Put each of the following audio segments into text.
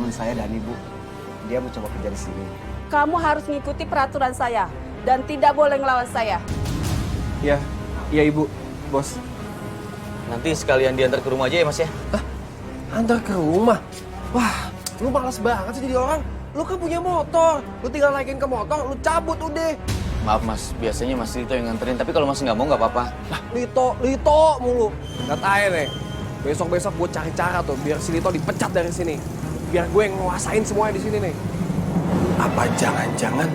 teman saya Dani, Bu. Dia mau coba kerja di sini. Kamu harus mengikuti peraturan saya dan tidak boleh ngelawan saya. Iya, iya Ibu, Bos. Nanti sekalian diantar ke rumah aja ya Mas ya. Hah? Antar ke rumah? Wah, lu malas banget sih jadi orang. Lu kan punya motor, lu tinggal naikin ke motor, lu cabut udah. Maaf Mas, biasanya Mas Lito yang nganterin. Tapi kalau Mas nggak mau nggak apa-apa. Lah, Lito mulu. Lihat aja nih, besok-besok gue cari cara tuh biar si Lito dipecat dari sini. Biar gue yang nguasain semuanya di sini nih. Apa jangan-jangan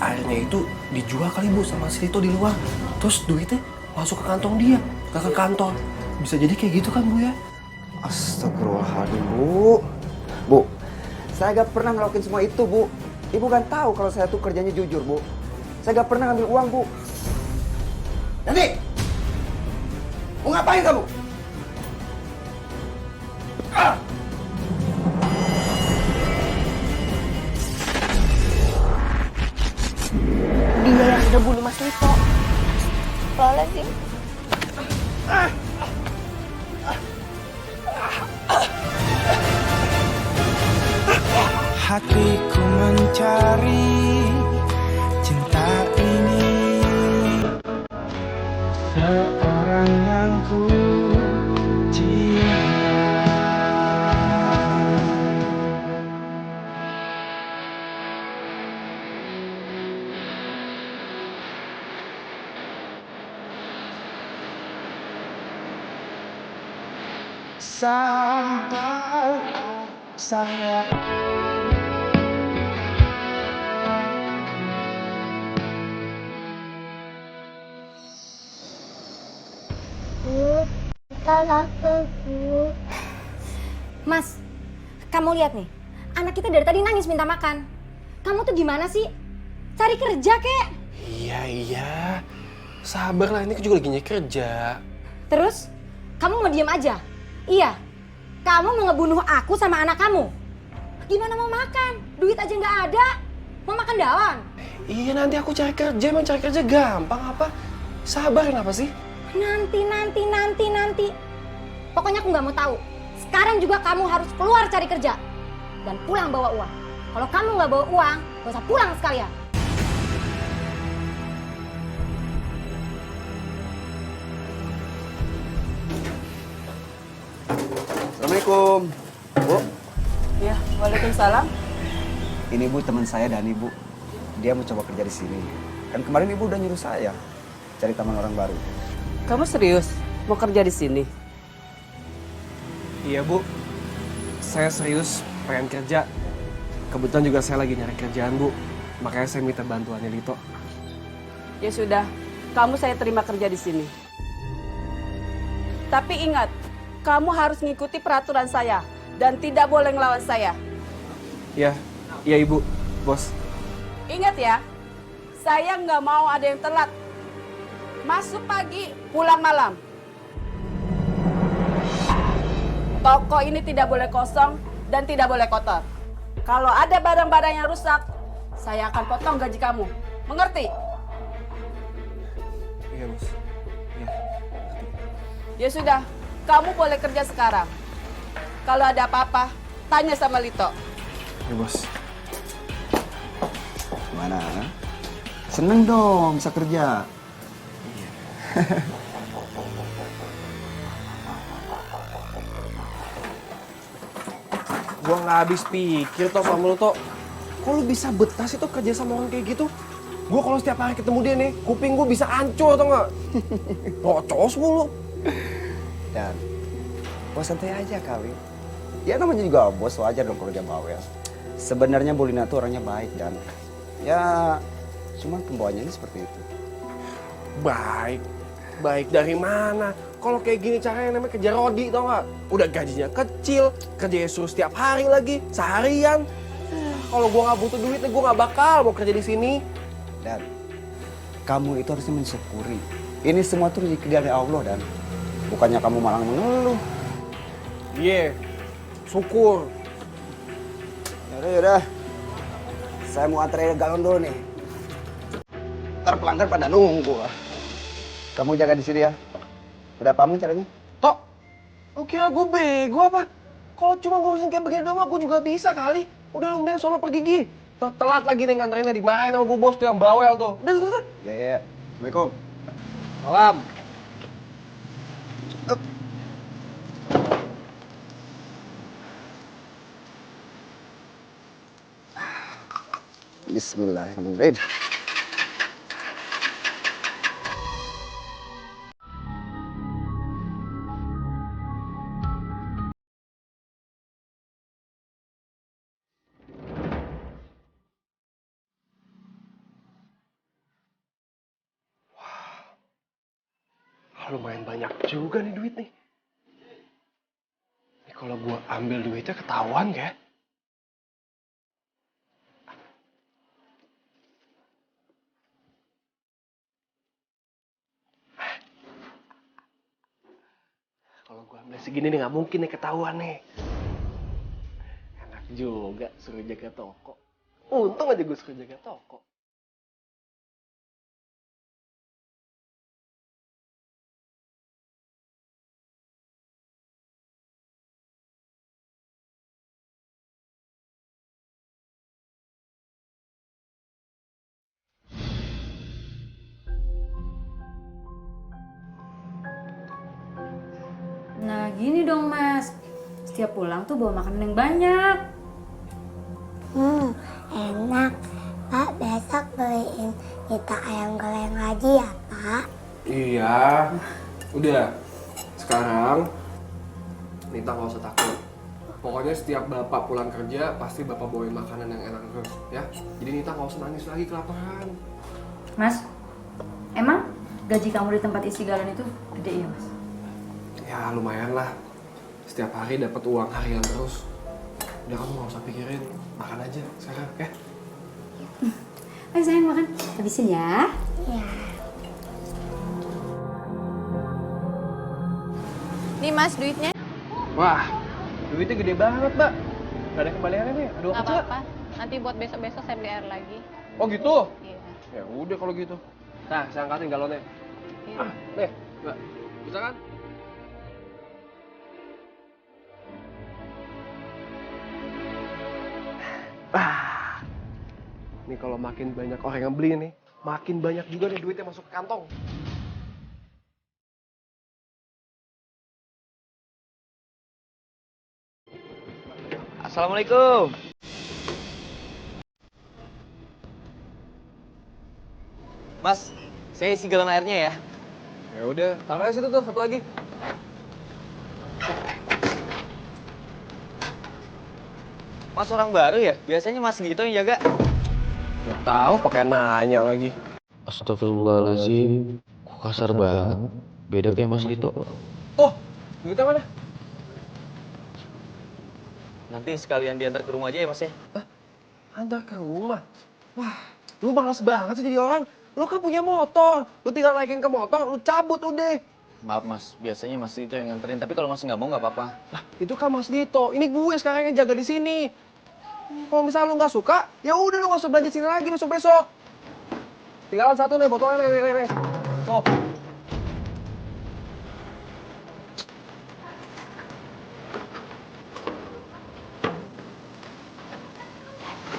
airnya itu dijual kali Bu sama si Lito di luar. Terus duitnya masuk ke kantong dia, ke kantor. Bisa jadi kayak gitu kan Bu ya? Astagfirullahaladzim, Bu. Bu, saya gak pernah ngelakuin semua itu, Bu. Ibu kan tahu kalau saya tuh kerjanya jujur, Bu. Saya gak pernah ngambil uang, Bu. Dani! Mau ngapain kamu? Ah! Dia yang udah bunuh Mas Lito. Soalnya sih. Hatiku mencari cinta ini, seorang yang ku cinta. Sampai sayang. Mas, kamu lihat nih, anak kita dari tadi nangis minta makan. Kamu tuh gimana sih? Cari kerja kek? Iya. Sabar lah, ini juga lagi nyari kerja. Terus, kamu mau diem aja? Iya, kamu mau ngebunuh aku sama anak kamu? Gimana mau makan? Duit aja nggak ada. Mau makan daun? Iya, nanti aku cari kerja, emang cari kerja gampang apa? Sabar kenapa sih? Nanti. Pokoknya aku nggak mau tahu. Sekarang juga kamu harus keluar cari kerja. Dan pulang bawa uang. Kalau kamu nggak bawa uang, gak usah pulang sekalian. Assalamualaikum. Bu, Ya, waalaikumsalam. ini Bu teman saya Dani, Bu. Dia mau coba kerja di sini. Kan kemarin Ibu udah nyuruh saya cari taman orang baru. Kamu serius mau kerja di sini? Iya Bu, saya serius pengen kerja. Kebetulan juga saya lagi nyari kerjaan Bu. Makanya saya minta bantuannya Lito. Ya sudah, kamu saya terima kerja di sini. Tapi ingat, kamu harus mengikuti peraturan saya dan tidak boleh ngelawan saya. Iya Ibu, Bos. Ingat ya, saya nggak mau ada yang telat. Masuk pagi, pulang malam. Toko ini tidak boleh kosong dan tidak boleh kotor. Kalau ada barang-barang yang rusak, saya akan potong gaji kamu. Mengerti? Iya Bos. Iya. Ya sudah, kamu boleh kerja sekarang. Kalau ada apa-apa, tanya sama Lito. Iya Bos. Gimana? Seneng dong bisa kerja. Gua nggak habis pikir toh sama lu toh. Kok lu bisa betah sih tuh kerja sama orang kayak gitu? Gua kalau setiap hari ketemu dia nih, kuping gua bisa hancur atau nggak? Rocos mulu. Dan bos santai aja kali. Ya namanya juga bos, wajar dong kalau dia bawel. Sebenarnya Bu Lina tuh orangnya baik dan ya cuman pembawaannya ini seperti itu. Baik. Baik dari mana? Kalau kayak gini caranya namanya kerja rodi tau nggak? Udah gajinya kecil, kerjanya suruh setiap hari lagi, seharian. Kalau gua nggak butuh duit, gua nggak bakal mau kerja di sini. Dan kamu itu harusnya mensyukuri. Ini semua tuh rezeki dari Allah dan bukannya kamu malah mengeluh. Iya, syukur. Yaudah. Saya mau anterin galon dulu nih. Ntar pelanggan pada nunggu. Kamu jaga di sini ya. Udah paham caranya? Tok, lu kira gue bego apa? Kalau cuma ngurusin kayak begini doang, gue juga bisa kali. Udah lu mending sono pergi Gi. Telat lagi nih nganterinnya dimarahin sama gue bos tuh yang bawel tuh. Udah. Ya. Assalamualaikum. Salam. Bismillahirrahmanirrahim. Lumayan banyak juga nih duit nih. Ini kalau gua ambil duitnya ketahuan gak? Kalau gua ambil segini nih nggak mungkin nih ketahuan nih. Enak juga suruh jaga toko. Untung aja gue suruh jaga toko. Nah gini dong mas, setiap pulang tuh bawa makanan yang banyak. Enak. Pak, besok beliin kita ayam goreng lagi ya, Pak? Iya. Udah. Sekarang Nita nggak usah takut. Pokoknya setiap bapak pulang kerja pasti bapak bawain makanan yang enak terus, ya. Jadi Nita nggak usah nangis lagi kelaparan. Mas, emang gaji kamu di tempat isi galon itu gede ya mas? Ya lumayan lah. Setiap hari dapat uang harian terus. Udah kamu nggak usah pikirin, makan aja sekarang, ya. Ayo sayang makan, habisin ya. Iya. Nih mas duitnya. Wah, duitnya gede banget, Mbak. Gak ada kembaliannya nih. Ada uang Gak kecil nggak? apa-apa. Nanti buat besok-besok saya beli air lagi. Oh gitu? Iya. Ya udah kalau gitu. Nah, saya angkatin galonnya. Iya. Nih, Mbak. Bisa kan? Nih kalau makin banyak orang yang beli nih, makin banyak juga nih duitnya masuk ke kantong. Assalamualaikum. Mas, saya isi galon airnya ya. Ya udah, taruh aja situ tuh satu lagi. Mas orang baru ya? Biasanya Mas gitu yang jaga. Gak tahu pakai nanya lagi. Astagfirullahaladzim. Kok kasar banget. Beda kayak Mas Lito. Oh, duitnya mana? Nanti sekalian diantar ke rumah aja ya Mas ya. Antar ke rumah. Wah, lu malas banget sih jadi orang. Lu kan punya motor. Lu tinggal naikin ke motor, lu cabut udah. Maaf Mas, biasanya Mas Lito yang nganterin. Tapi kalau Mas nggak mau nggak apa-apa. Lah, itu kan Mas Dito. Ini gue sekarang yang jaga di sini. Kalau misalnya lu nggak suka, ya udah lu nggak usah belanja sini lagi besok-besok. Tinggalan satu nih botolnya nih. Tuh.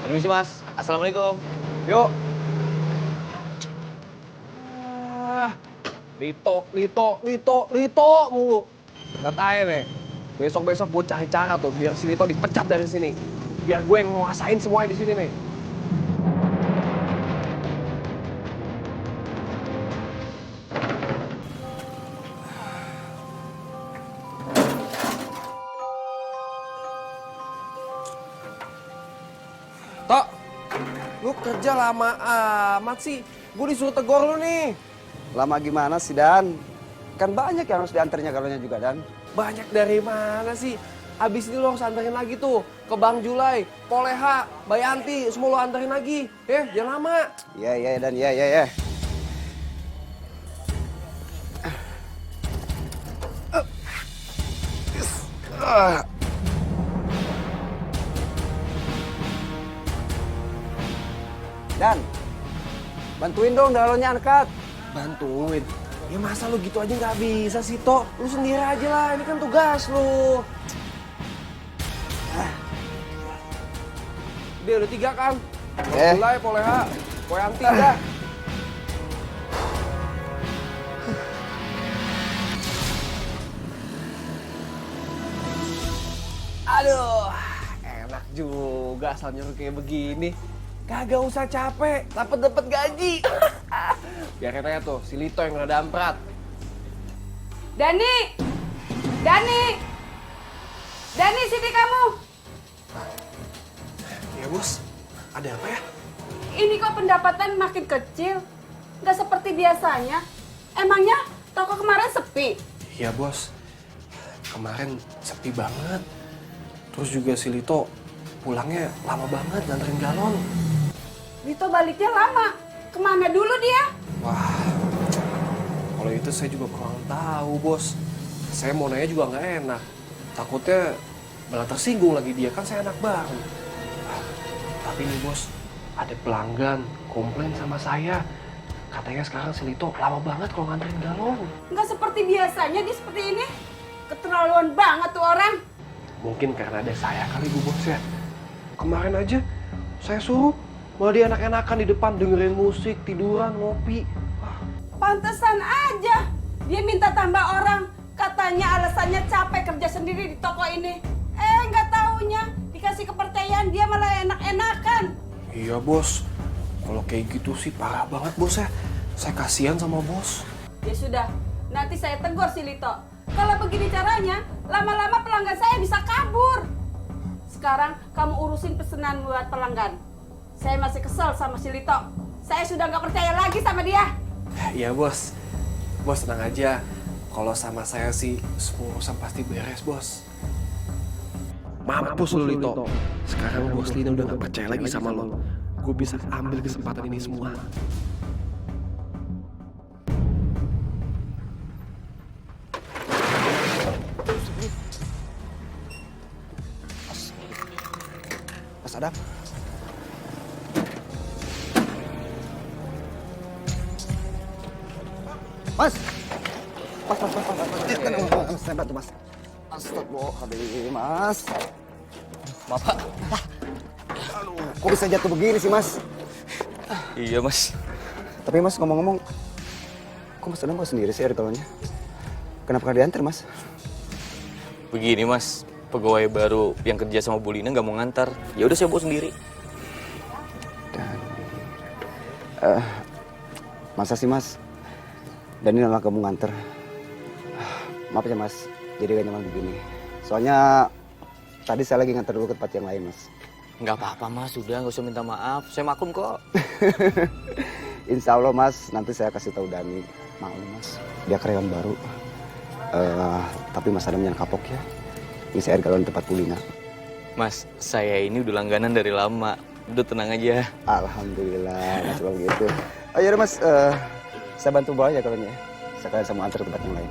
Permisi Mas. Assalamualaikum. Yuk. Lito mulu. Lihat aja nih. Besok-besok gue cari cara tuh biar si Lito dipecat dari sini. Biar gue yang nguasain semuanya di sini nih. Tok, lu kerja lama amat sih. Gue disuruh tegur lu nih. Lama gimana sih, Dan? Kan banyak yang harus diantarnya galonnya juga, Dan. Banyak dari mana sih? Abis ini lo harus anterin lagi tuh ke Bang Julai, Poleha, Bayanti, semua lo anterin lagi. Jangan lama. Iya, Dan. Iya. Dan, bantuin dong galonnya angkat. Bantuin? Ya masa lo gitu aja nggak bisa sih, Tok? Lu sendiri aja lah, ini kan tugas lo. Dia udah 3 kan? Eh. Mulai poleha, poyanti dah. Aduh, enak juga asal nyuruh kayak begini. Kagak usah capek, dapat gaji. Biarin aja tuh, si Lito yang udah damprat. Dani! Dani! Dani, sini kamu! Ya bos, ada apa ya? Ini kok pendapatan makin kecil? Nggak seperti biasanya. Emangnya toko kemarin sepi? Iya bos, kemarin sepi banget. Terus juga si Lito pulangnya lama banget nganterin galon. Lito baliknya lama. Kemana dulu dia? Wah, kalau itu saya juga kurang tahu bos. Saya mau nanya juga nggak enak. Takutnya malah tersinggung lagi dia, kan saya anak baru. Tapi nih bos, ada pelanggan komplain sama saya. Katanya sekarang si Lito lama banget kalau nganterin galon. Nggak seperti biasanya dia seperti ini. Keterlaluan banget tuh orang. Mungkin karena ada saya kali bu bos ya. Kemarin aja saya suruh, malah dia enak-enakan di depan dengerin musik, tiduran, ngopi. Pantesan aja. Dia minta tambah orang. Katanya alasannya capek kerja sendiri di toko ini. Nggak taunya dikasih kepercayaan dia malah enak-enakan. Iya bos, kalau kayak gitu sih parah banget bos ya. Saya kasihan sama bos. Ya sudah, nanti saya tegur si Lito. Kalau begini caranya, lama-lama pelanggan saya bisa kabur. Sekarang kamu urusin pesanan buat pelanggan. Saya masih kesel sama si Lito. Saya sudah nggak percaya lagi sama dia. Iya bos, bos tenang aja. Kalau sama saya sih semua urusan pasti beres bos. Mampus lu Lito. Sekarang bos Lina udah gak percaya lagi sama lo. Gue bisa ambil kesempatan ini semua. Mas Adam. Mas. Mas, saya bantu mas. Astagfirullahaladzim, mas. Bapak. Aduh, kok bisa jatuh begini sih, mas? Iya, Mas. Tapi mas, ngomong-ngomong, kok mas Adam bawa sendiri sih air galonnya? Kenapa nggak diantar, mas? Begini, Mas. Pegawai baru yang kerja sama Bu Lina nggak mau ngantar. Ya udah saya bawa sendiri. Dan, masa sih, mas? Dan ini nggak mau nganter. Maaf ya, mas. Jadi gak nyaman begini. Soalnya tadi saya lagi nganter dulu ke tempat yang lain, mas. Nggak apa-apa, Mas. Sudah, nggak usah minta maaf. Saya maklum kok. Insya Allah, mas. Nanti saya kasih tahu Dani. Maklum, mas. Dia karyawan baru. Tapi mas Adam yang kapok ya. Ini air galon tempat Pulina. Mas, saya ini udah langganan dari lama. Udah tenang aja. Alhamdulillah, mas kalau gitu. Oh iya, mas. Saya bantu bawa ya galonnya. Sekalian saya mau antar ke tempat yang lain.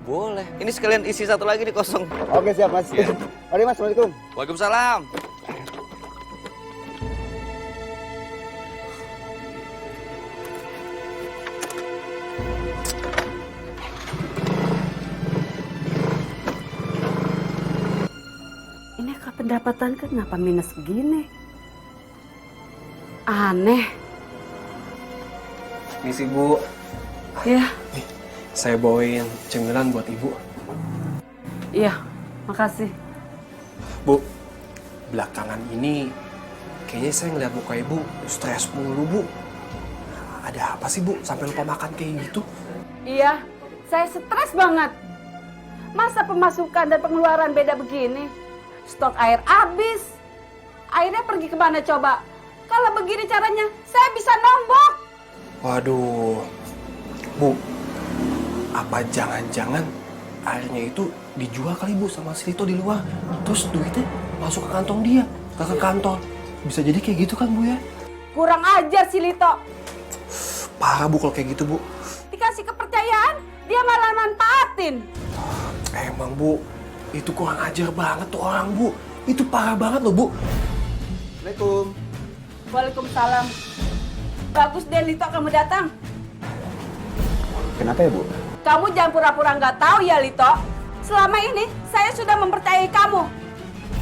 Boleh. Ini sekalian isi satu lagi nih kosong. Oke, siap, mas. Ya. Mari, mas. Assalamualaikum. Waalaikumsalam. Ini pendapatan kenapa minus begini? Aneh. Misi Bu, Ya, nih, saya bawain cemilan buat Ibu. iya, makasih. Bu, belakangan ini kayaknya saya ngeliat muka Ibu stres mulu Bu. Ada apa sih Bu sampai lupa makan kayak gitu? Iya, saya stres banget. Masa pemasukan dan pengeluaran beda begini? Stok air habis. Airnya pergi kemana coba? Kalau begini caranya, saya bisa nombok. Waduh, Bu, apa jangan-jangan airnya itu dijual kali Bu sama si Lito di luar? Terus duitnya masuk ke kantong dia, ke kantor. Bisa jadi kayak gitu kan Bu ya? Kurang ajar si Lito. Parah Bu kalau kayak gitu Bu. Dikasih kepercayaan, dia malah manfaatin. Emang Bu, itu kurang ajar banget tuh orang Bu. Itu parah banget loh Bu. Assalamualaikum. Waalaikumsalam. Bagus deh Lito kamu datang. Kenapa ya, Bu? Kamu jangan pura-pura nggak tahu ya Lito. Selama ini saya sudah mempercayai kamu.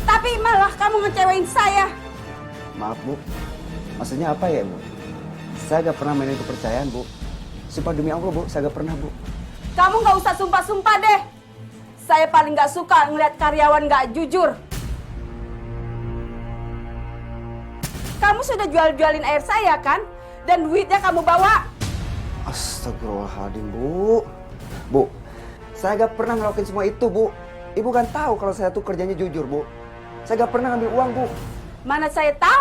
Tapi Tapi malah kamu ngecewain saya. Maaf Bu, maksudnya apa ya Bu? Saya gak pernah mainin kepercayaan Bu. Sumpah demi Allah Bu, saya gak pernah Bu. Kamu nggak usah sumpah-sumpah deh. Saya paling nggak suka ngeliat karyawan nggak jujur. Kamu sudah jual-jualin air saya kan? Dan duitnya kamu bawa. Astagfirullahaladzim Bu. Bu, saya gak pernah ngelakuin semua itu Bu. Ibu kan tahu kalau saya tuh kerjanya jujur Bu. Saya gak pernah ngambil uang Bu. Mana saya tahu